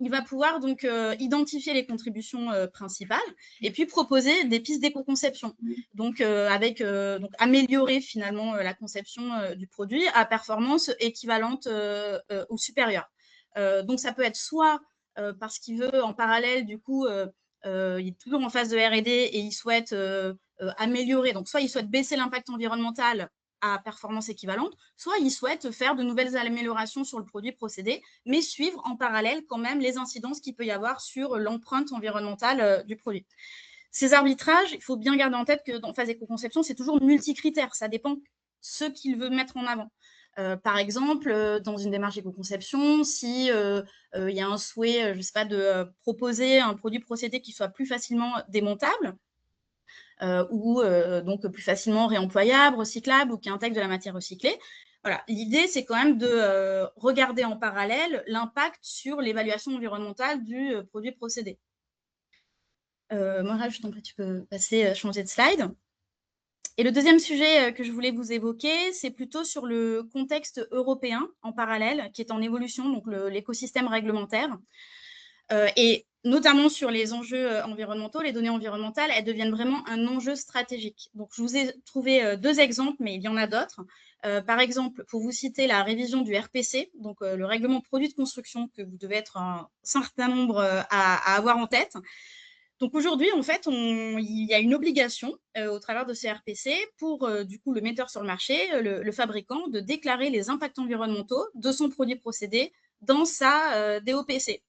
il va pouvoir donc identifier les contributions principales et puis proposer des pistes d'éco-conception. Donc, donc améliorer finalement la conception du produit à performance équivalente ou supérieure. Donc, ça peut être soit parce qu'il veut en parallèle, du coup, il est toujours en phase de R&D et il souhaite améliorer. Donc, soit il souhaite baisser l'impact environnemental à performance équivalente, soit il souhaite faire de nouvelles améliorations sur le produit procédé, mais suivre en parallèle quand même les incidences qu'il peut y avoir sur l'empreinte environnementale du produit. Ces arbitrages, il faut bien garder en tête que dans phase éco-conception, c'est toujours multicritère. Ça dépend de ce qu'il veut mettre en avant. Par exemple, dans une démarche éco-conception, si il y a un souhait, je ne sais pas, de proposer un produit procédé qui soit plus facilement démontable, ou donc plus facilement réemployable, recyclable ou qui intègre de la matière recyclée. Voilà. L'idée, c'est quand même de regarder en parallèle l'impact sur l'évaluation environnementale du produit procédé. Moi, je t'en prie, tu peux passer, changer de slide. Et le deuxième sujet que je voulais vous évoquer, c'est plutôt sur le contexte européen en parallèle, qui est en évolution, donc l'écosystème réglementaire. Et notamment sur les enjeux environnementaux, les données environnementales, elles deviennent vraiment un enjeu stratégique. Donc, je vous ai trouvé deux exemples, mais il y en a d'autres. Par exemple, pour vous citer la révision du RPC, donc le règlement produit de construction, que vous devez être un certain nombre à avoir en tête. Donc aujourd'hui, en fait, il y a une obligation au travers de ces RPC pour du coup le metteur sur le marché, le fabricant, de déclarer les impacts environnementaux de son produit procédé dans sa DOPC.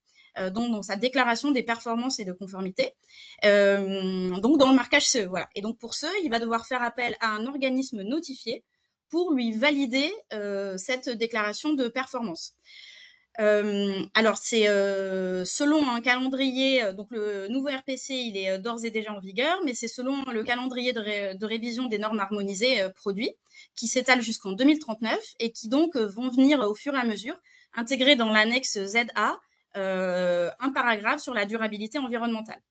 Donc dans sa déclaration des performances et de conformité, donc dans le marquage CE. Voilà. Et donc pour ce, il va devoir faire appel à un organisme notifié pour lui valider cette déclaration de performance. Alors, c'est selon un calendrier, donc le nouveau RPC, il est d'ores et déjà en vigueur, mais c'est selon le calendrier de révision des normes harmonisées produits, qui s'étale jusqu'en 2039 et qui donc vont venir au fur et à mesure intégrer dans l'annexe ZA un paragraphe sur la durabilité environnementale.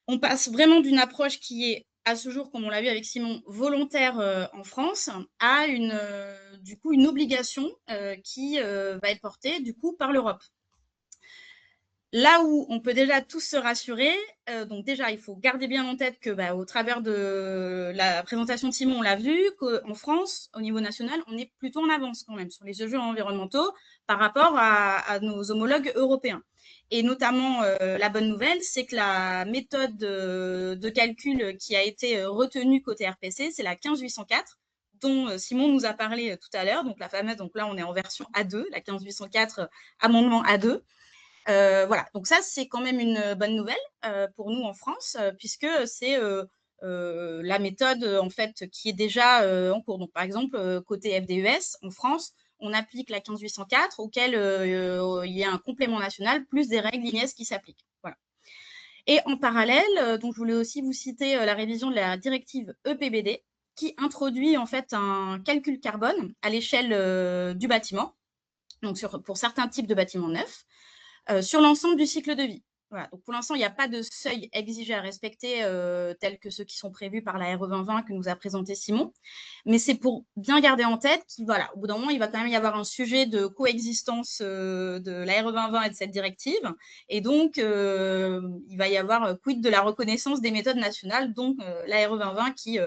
On passe vraiment d'une approche qui est, à ce jour, comme on l'a vu avec Simon, volontaire en France, à du coup, une obligation qui va être portée du coup, par l'Europe. Là où on peut déjà tous se rassurer, donc déjà, il faut garder bien en tête que au travers de la présentation de Simon, on l'a vu, qu'en France, au niveau national, on est plutôt en avance quand même sur les enjeux environnementaux par rapport à nos homologues européens. Et notamment, la bonne nouvelle, c'est que la méthode de calcul qui a été retenue côté RPC, c'est la 15804, dont Simon nous a parlé tout à l'heure, donc la fameuse, donc là on est en version A2, la 15804, amendement A2. Voilà, donc ça c'est quand même une bonne nouvelle pour nous en France, puisque c'est la méthode en fait, qui est déjà en cours. Donc, par exemple, côté FDES, en France, on applique la 15804 auquel il y a un complément national plus des règles INES qui s'appliquent. Voilà. Et en parallèle, donc je voulais aussi vous citer la révision de la directive EPBD qui introduit en fait un calcul carbone à l'échelle du bâtiment, donc pour certains types de bâtiments neufs, sur l'ensemble du cycle de vie. Voilà. Donc pour l'instant, il n'y a pas de seuil exigé à respecter tels que ceux qui sont prévus par la RE 2020 que nous a présenté Simon. Mais c'est pour bien garder en tête qu'au bout d'un moment, il va quand même y avoir un sujet de coexistence de la RE 2020 et de cette directive. Et donc, il va y avoir quid de la reconnaissance des méthodes nationales, donc la RE 2020 qui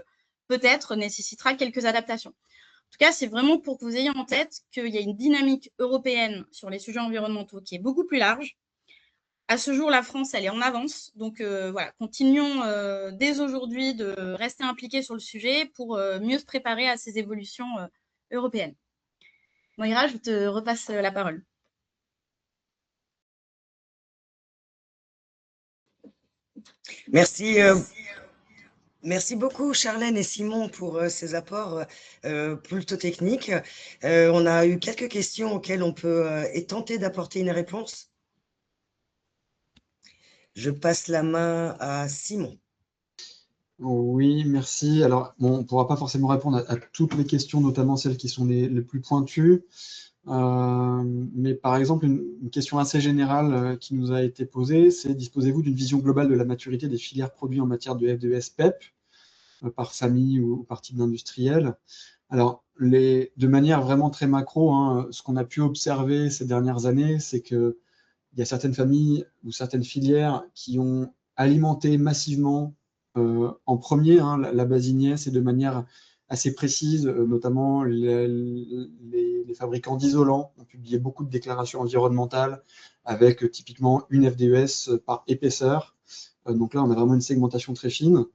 peut-être nécessitera quelques adaptations. En tout cas, c'est vraiment pour que vous ayez en tête qu'il y a une dynamique européenne sur les sujets environnementaux qui est beaucoup plus large. À ce jour, la France, elle est en avance. Donc, voilà, continuons dès aujourd'hui de rester impliqués sur le sujet pour mieux se préparer à ces évolutions européennes. Moira, je te repasse la parole. Merci. Merci beaucoup, Charlène et Simon, pour ces apports plutôt techniques. On a eu quelques questions auxquelles on peut tenter d'apporter une réponse. Je passe la main à Simon. Oui, merci. Alors, bon, on ne pourra pas forcément répondre à toutes les questions, notamment celles qui sont les plus pointues. Mais par exemple, une question assez générale qui nous a été posée, c'est: disposez-vous d'une vision globale de la maturité des filières produits en matière de FDES PEP par famille ou par type d'industriel? Alors, de manière vraiment très macro, hein, ce qu'on a pu observer ces dernières années, c'est qu'il y a certaines familles ou certaines filières qui ont alimenté massivement en premier la base INES et de manière assez précise, notamment les fabricants d'isolants ont publié beaucoup de déclarations environnementales avec typiquement une FDES par épaisseur. Donc là, on a vraiment une segmentation très fine.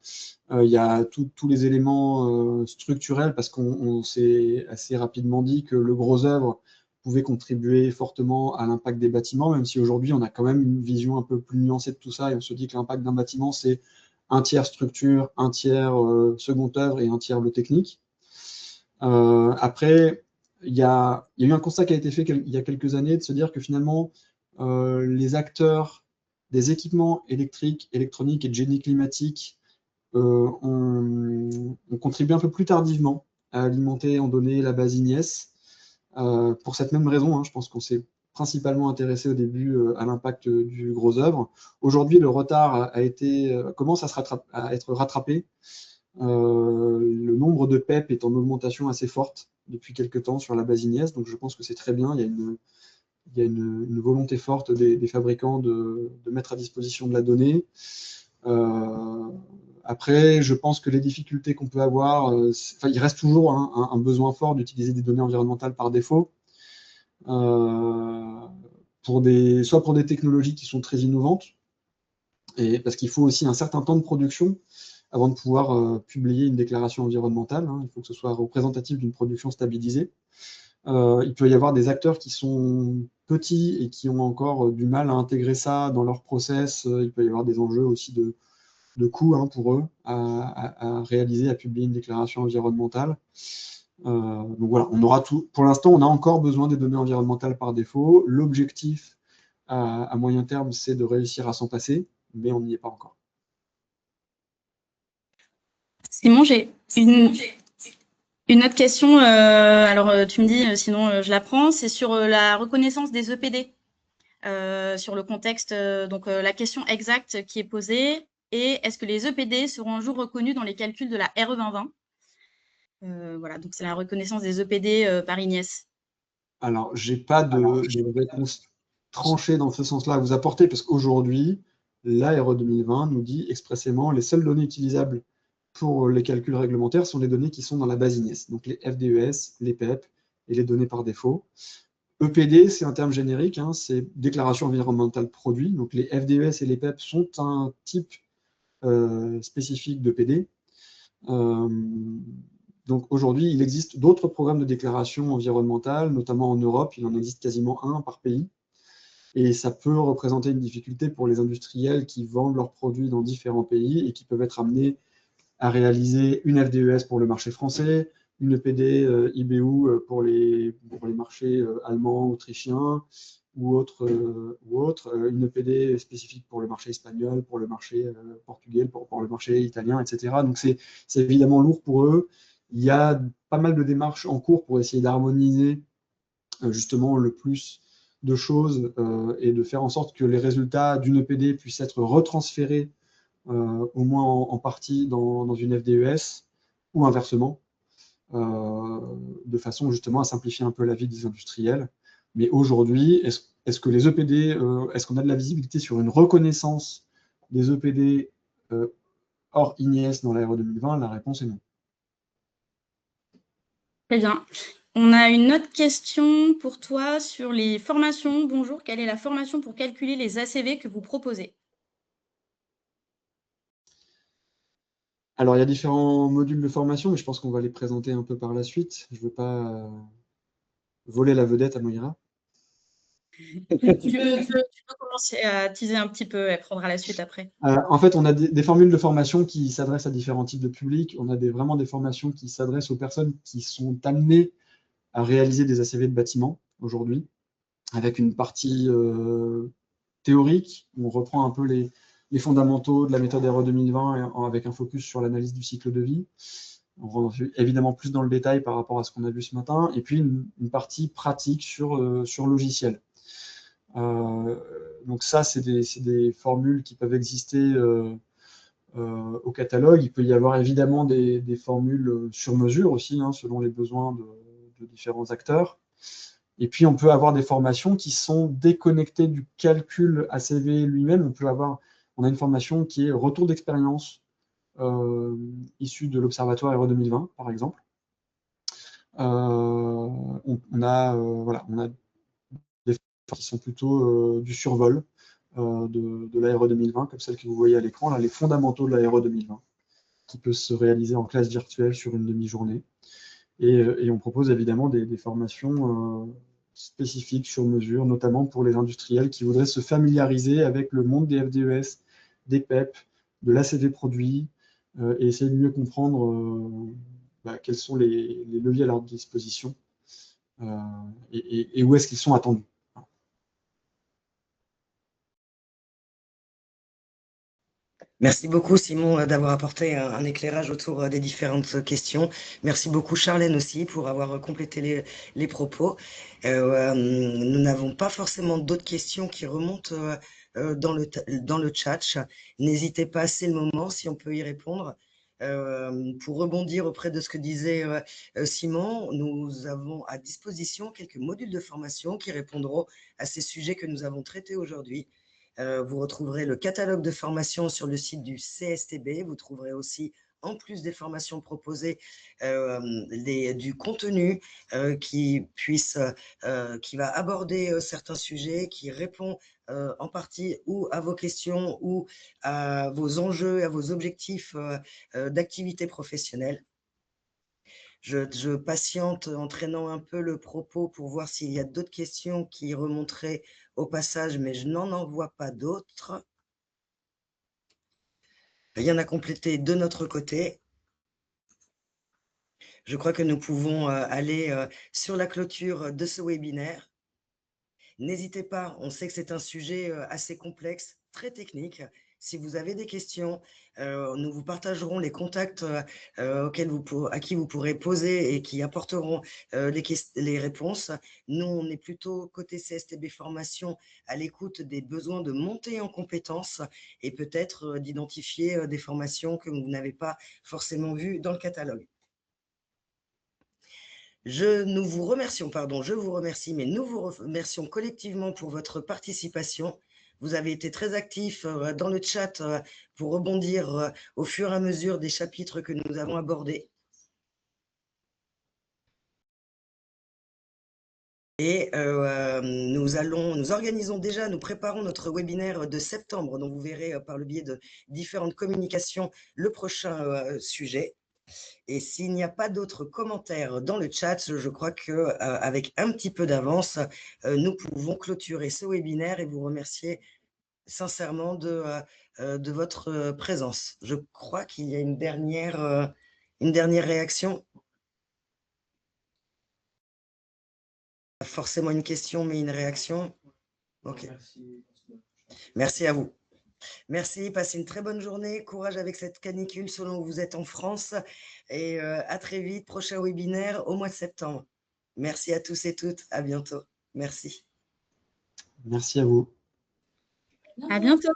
Il y a tous les éléments structurels parce qu'on s'est assez rapidement dit que le gros œuvre pouvait contribuer fortement à l'impact des bâtiments, même si aujourd'hui on a quand même une vision un peu plus nuancée de tout ça et on se dit que l'impact d'un bâtiment c'est un tiers structure, un tiers second œuvre et un tiers le technique. Après, il y a eu un constat qui a été fait il y a quelques années de se dire que finalement les acteurs des équipements électriques, électroniques et de génie climatique on contribue un peu plus tardivement à alimenter en données la base INES. Pour cette même raison, hein, je pense qu'on s'est principalement intéressé au début à l'impact du gros œuvre. Aujourd'hui, le retard commence à être rattrapé. Le nombre de PEP est en augmentation assez forte depuis quelques temps sur la base INES, donc je pense que c'est très bien. Il y a une volonté forte des fabricants de mettre à disposition de la donnée. Après, je pense que les difficultés qu'on peut avoir, il reste toujours un besoin fort d'utiliser des données environnementales par défaut, soit pour des technologies qui sont très innovantes, et parce qu'il faut aussi un certain temps de production avant de pouvoir publier une déclaration environnementale. Il faut que ce soit représentatif d'une production stabilisée. Il peut y avoir des acteurs qui sont petits et qui ont encore du mal à intégrer ça dans leur process. Il peut y avoir des enjeux aussi de coûts pour eux à réaliser, à publier une déclaration environnementale. Donc voilà, on aura tout. Pour l'instant, on a encore besoin des données environnementales par défaut. L'objectif à moyen terme, c'est de réussir à s'en passer, mais on n'y est pas encore. Simon, j'ai une autre question. Alors, tu me dis, sinon je la prends. C'est sur la reconnaissance des EPD. Sur le contexte, donc la question exacte qui est posée est: est-ce que les EPD seront un jour reconnus dans les calculs de la RE 2020 ? Voilà, donc c'est la reconnaissance des EPD par INES. Alors, j'ai pas de réponse tranchée dans ce sens-là à vous apporter, parce qu'aujourd'hui, la RE 2020 nous dit expressément les seules données utilisables pour les calculs réglementaires sont les données qui sont dans la base INES, donc les FDES, les PEP et les données par défaut. EPD, c'est un terme générique, c'est déclaration environnementale produit. Donc les FDES et les PEP sont un type spécifique d'EPD. Donc aujourd'hui, il existe d'autres programmes de déclaration environnementale, notamment en Europe, il en existe quasiment un par pays. Et ça peut représenter une difficulté pour les industriels qui vendent leurs produits dans différents pays et qui peuvent être amenés à réaliser une FDES pour le marché français, une EPD IBU pour les marchés allemands, autrichiens ou autres, une EPD spécifique pour le marché espagnol, pour le marché portugais, pour le marché italien, etc. Donc c'est évidemment lourd pour eux. Il y a pas mal de démarches en cours pour essayer d'harmoniser justement le plus de choses et de faire en sorte que les résultats d'une EPD puissent être retransférés au moins en partie dans une FDES ou inversement, de façon justement à simplifier un peu la vie des industriels. Mais aujourd'hui, est-ce que les EPD, est-ce qu'on a de la visibilité sur une reconnaissance des EPD hors INES dans la RE 2020? La réponse est non. Très bien. On a une autre question pour toi sur les formations. Bonjour, quelle est la formation pour calculer les ACV que vous proposez? Alors, il y a différents modules de formation, mais je pense qu'on va les présenter un peu par la suite. Je ne veux pas voler la vedette à Moira. Tu peux commencer à teaser un petit peu, elle prendra la suite après. En fait, on a des formules de formation qui s'adressent à différents types de publics. On a vraiment des formations qui s'adressent aux personnes qui sont amenées à réaliser des ACV de bâtiments aujourd'hui, avec une partie théorique, où on reprend un peu les fondamentaux de la méthode RE 2020 avec un focus sur l'analyse du cycle de vie. On rentre évidemment plus dans le détail par rapport à ce qu'on a vu ce matin, et puis une partie pratique sur logiciel. Donc ça, c'est des formules qui peuvent exister au catalogue. Il peut y avoir évidemment des formules sur mesure aussi, hein, selon les besoins de différents acteurs. Et puis, on peut avoir des formations qui sont déconnectées du calcul ACV lui-même. On a une formation qui est retour d'expérience issue de l'Observatoire RE 2020, par exemple. On a des formations qui sont plutôt du survol de la RE 2020, comme celle que vous voyez à l'écran, là, les fondamentaux de la RE 2020, qui peut se réaliser en classe virtuelle sur une demi-journée. Et on propose évidemment des formations spécifiques sur mesure, notamment pour les industriels qui voudraient se familiariser avec le monde des FDES, des PEP, de l'ACV produit, et essayer de mieux comprendre quels sont les leviers à leur disposition et où est-ce qu'ils sont attendus. Merci beaucoup, Simon, d'avoir apporté un éclairage autour des différentes questions. Merci beaucoup, Charlène, aussi, pour avoir complété les propos. Nous n'avons pas forcément d'autres questions qui remontent dans le chat. N'hésitez pas, c'est le moment, si on peut y répondre. Pour rebondir auprès de ce que disait Simon, nous avons à disposition quelques modules de formation qui répondront à ces sujets que nous avons traités aujourd'hui. Vous retrouverez le catalogue de formation sur le site du CSTB. Vous trouverez aussi, en plus des formations proposées, du contenu qui va aborder certains sujets, qui répond en partie ou à vos questions ou à vos enjeux, à vos objectifs d'activité professionnelle. Je patiente en traînant un peu le propos pour voir s'il y a d'autres questions qui remonteraient au passage, mais je n'en vois pas d'autres. Rien à compléter de notre côté. Je crois que nous pouvons aller sur la clôture de ce webinaire. N'hésitez pas, on sait que c'est un sujet assez complexe, très technique. Si vous avez des questions, nous vous partagerons les contacts à qui vous pourrez poser et qui apporteront les réponses. Nous, on est plutôt côté CSTB Formation à l'écoute des besoins de monter en compétences et peut-être d'identifier des formations que vous n'avez pas forcément vues dans le catalogue. Je vous remercie, mais nous vous remercions collectivement pour votre participation. Vous avez été très actifs dans le chat pour rebondir au fur et à mesure des chapitres que nous avons abordés. Et nous préparons notre webinaire de septembre, dont vous verrez par le biais de différentes communications le prochain sujet. Et s'il n'y a pas d'autres commentaires dans le chat, je crois qu'avec un petit peu d'avance, nous pouvons clôturer ce webinaire et vous remercier sincèrement de votre présence. Je crois qu'il y a une dernière réaction. Pas forcément une question, mais une réaction. Ok. Merci à vous. Merci, passez une très bonne journée. Courage avec cette canicule selon où vous êtes en France. Et à très vite, prochain webinaire au mois de septembre. Merci à tous et toutes. À bientôt. Merci. Merci à vous. À bientôt.